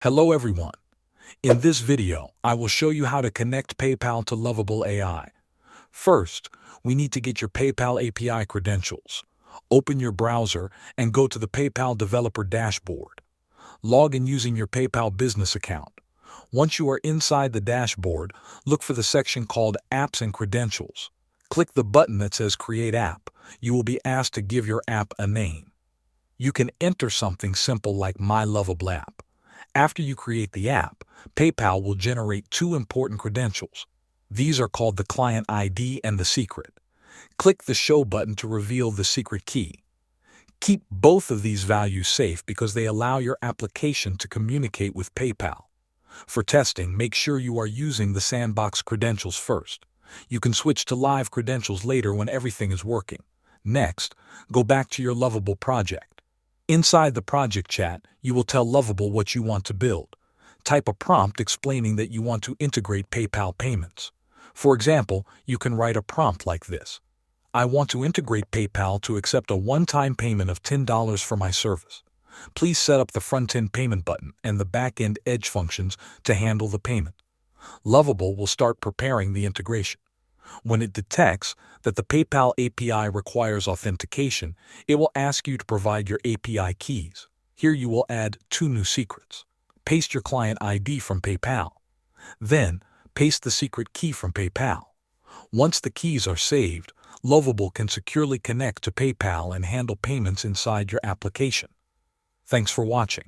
Hello everyone. In this video, I will show you how to connect PayPal to Lovable AI. First, we need to get your PayPal API credentials. Open your browser and go to the PayPal developer dashboard. Log in using your PayPal business account. Once you are inside the dashboard, look for the section called Apps and Credentials. Click the button that says Create App. You will be asked to give your app a name. You can enter something simple like My Lovable App. After you create the app, PayPal will generate two important credentials. These are called the client ID and the secret. Click the Show button to reveal the secret key. Keep both of these values safe because they allow your application to communicate with PayPal. For testing, make sure you are using the sandbox credentials first. You can switch to live credentials later when everything is working. Next, go back to your Lovable project. Inside the project chat, you will tell Lovable what you want to build. Type a prompt explaining that you want to integrate PayPal payments. For example, you can write a prompt like this. I want to integrate PayPal to accept a one-time payment of $10 for my service. Please set up the front-end payment button and the back-end edge functions to handle the payment. Lovable will start preparing the integration. When it detects that the PayPal API requires authentication, it will ask you to provide your API keys. Here you will add two new secrets. Paste your client ID from PayPal. Then, paste the secret key from PayPal. Once the keys are saved, Lovable can securely connect to PayPal and handle payments inside your application. Thanks for watching.